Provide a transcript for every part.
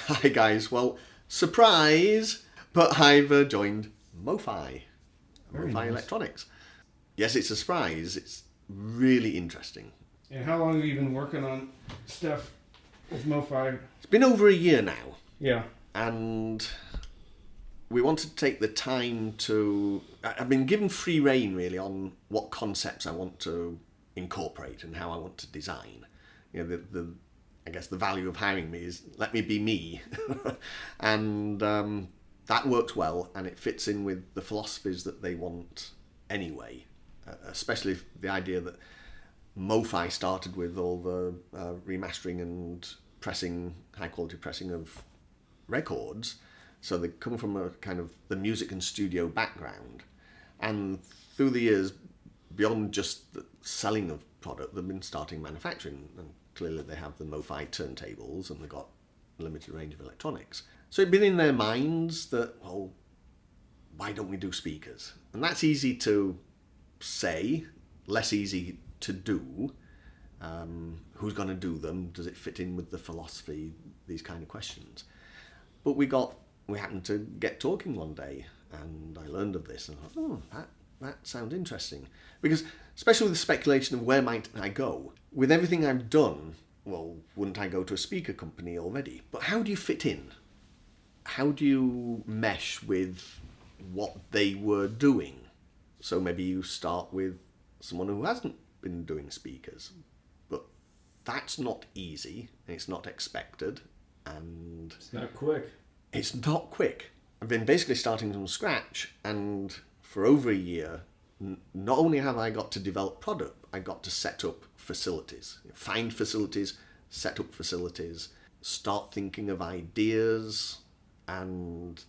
Hi guys, well, surprise, but I've joined MoFi, Very MoFi nice. Electronics. Yes, it's a surprise. It's really interesting. And how long have you been working on stuff with MoFi? It's been over a year now, Yeah. and we wanted to take the time to... I've been given free rein, really, on what concepts I want to incorporate and how I want to design. You know, I guess the value of hiring me is let me be me. And that works well, and it fits in with the philosophies that they want anyway, especially the idea that MoFi started with all the remastering and pressing, high quality pressing of records. So they come from a kind of the music and studio background, and through the years, beyond just the selling of product, they've been starting manufacturing, and clearly they have the MoFi turntables and they've got a limited range of electronics. So it'd been in their minds that, well, why don't we do speakers? And that's easy to say, less easy to do. Who's going to do them? Does it fit in with the philosophy? These kind of questions. But we happened to get talking one day, and I learned of this, and I thought, that sounds interesting. Because, especially with the speculation of where might I go, with everything I've done, well, wouldn't I go to a speaker company already? But how do you fit in? How do you mesh with what they were doing? So maybe you start with someone who hasn't been doing speakers, but that's not easy, and it's not expected, and It's not quick. it's not quick. I've been basically starting from scratch, and for over a year, not only have I got to develop product, I got to set up facilities, find facilities, set up facilities, start thinking of ideas, and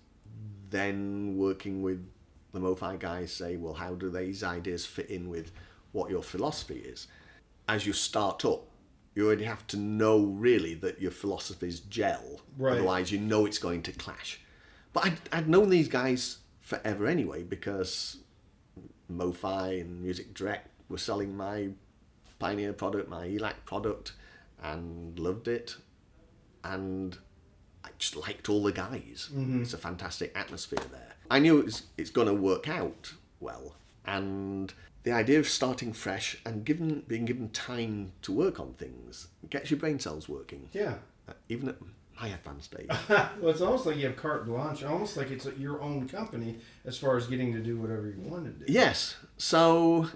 then working with the MoFi guys, say, well, how do these ideas fit in with what your philosophy is? As you start up, you already have to know really that your philosophies gel. Right. Otherwise, you know it's going to clash. But I'd known these guys forever anyway, because MoFi and Music Direct were selling my Pioneer product, my Elac product, and loved it. And I just liked all the guys. Mm-hmm. It's a fantastic atmosphere there. I knew it's going to work out well. And the idea of starting fresh and being given time to work on things gets your brain cells working. Yeah. Even at my advanced age. Well, it's almost like you have carte blanche, almost like it's your own company as far as getting to do whatever you want to do. Yes. So,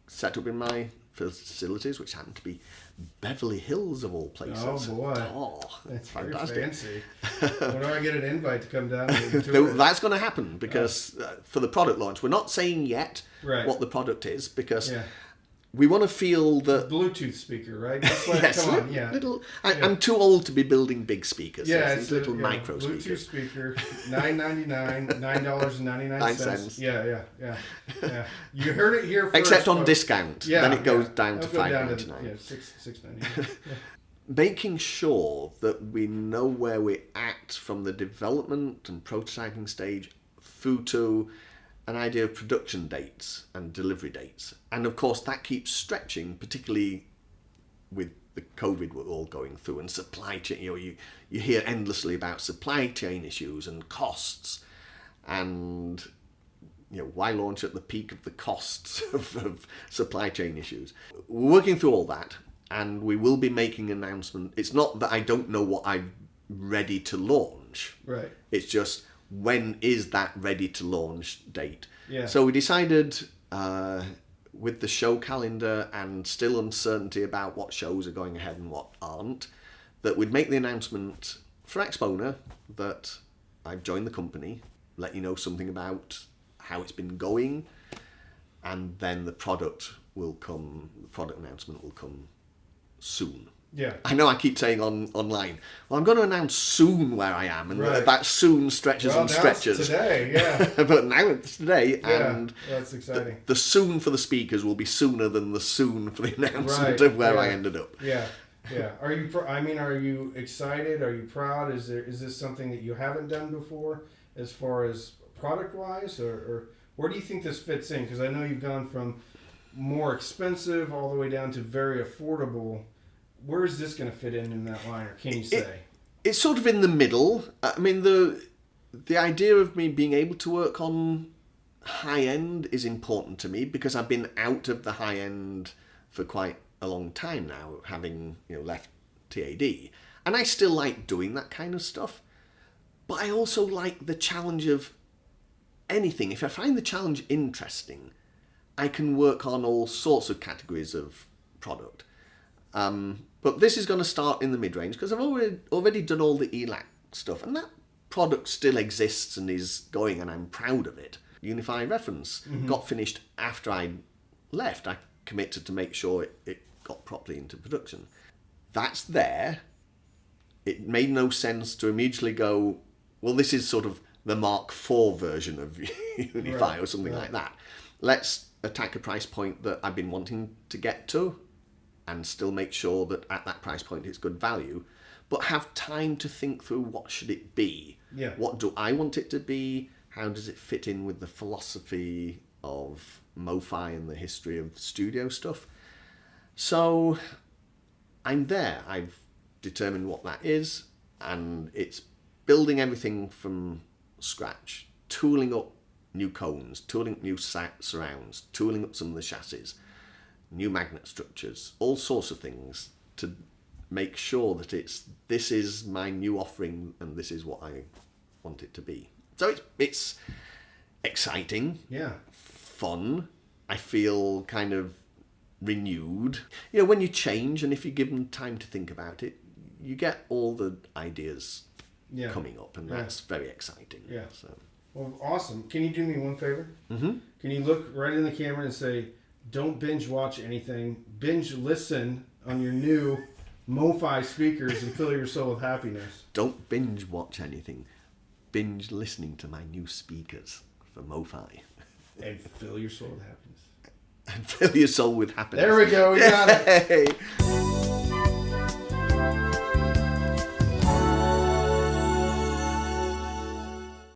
set up in my facilities, which happen to be Beverly Hills of all places. Oh, boy. Oh, That's fantastic. very fancy. When do I get an invite to come down and tour? That's going to happen because for the product launch, we're not saying yet Right. what the product is because Yeah. we want to feel that... Bluetooth speaker, right? That's what, Yes, come on, yeah. I'm too old to be building big speakers. Yeah, It's these little micro Bluetooth speakers. speaker, $9.99, $9.99. Yeah. You heard it here first. Except on folks. discount. Yeah, then it goes yeah. down to That'll go $5.99. Yeah, $6.99. Making sure that we know where we're at from the development and prototyping stage through to an idea of production dates and delivery dates. And of course that keeps stretching, particularly with the COVID we're all going through and supply chain. You hear endlessly about supply chain issues and costs, and why launch at the peak of the costs of supply chain issues? We're working through all that, and we will be making an announcement. It's not that I don't know what I'm ready to launch. Right. It's just, when is that ready to launch date? Yeah. So we decided, with the show calendar and still uncertainty about what shows are going ahead and what aren't, that we'd make the announcement for Exponer that I've joined the company, let you know something about how it's been going, and then the product announcement will come soon. Yeah. I know I keep saying online, well, I'm going to announce soon where I am, and Right. that soon stretches and Now stretches. it's today, yeah. But now it's today, Yeah, and that's exciting. the soon for the speakers will be sooner than the soon for the announcement Right, of where I yeah. ended up. Yeah. Are you excited? Are you proud? Is this something that you haven't done before, as far as product wise, or where do you think this fits in? Because I know you've gone from more expensive all the way down to very affordable. Where is this going to fit in that line, or can you say? It's sort of in the middle. I mean, the idea of me being able to work on high end is important to me because I've been out of the high end for quite a long time now, having left TAD, and I still like doing that kind of stuff. But I also like the challenge of anything. If I find the challenge interesting, I can work on all sorts of categories of product. But this is going to start in the mid-range because I've already done all the Elac stuff, and that product still exists and is going, and I'm proud of it. Unified Reference got finished after I left. I committed to make sure it got properly into production. That's there. It made no sense to immediately go, well, this is sort of the Mark IV version of Unify or something like that. Let's attack a price point that I've been wanting to get to and still make sure that at that price point it's good value, but have time to think through what should it be. Yeah. What do I want it to be? How does it fit in with the philosophy of MoFi and the history of studio stuff? So I'm there. I've determined what that is, and it's building everything from scratch, tooling up new cones, tooling up new surrounds, tooling up some of the chassis, new magnet structures, all sorts of things to make sure that this is my new offering and this is what I want it to be. So it's exciting, fun. I feel kind of renewed. When you change and if you give them time to think about it, you get all the ideas coming up, and that's very exciting. Yeah. So. Well, awesome. Can you do me one favor? Mm-hmm. Can you look right in the camera and say, don't binge watch anything, binge listen on your new MoFi speakers and fill your soul with happiness. Don't binge watch anything. Binge listening to my new speakers for MoFi. And fill your soul with happiness. And fill your soul with happiness. There we go. We got it.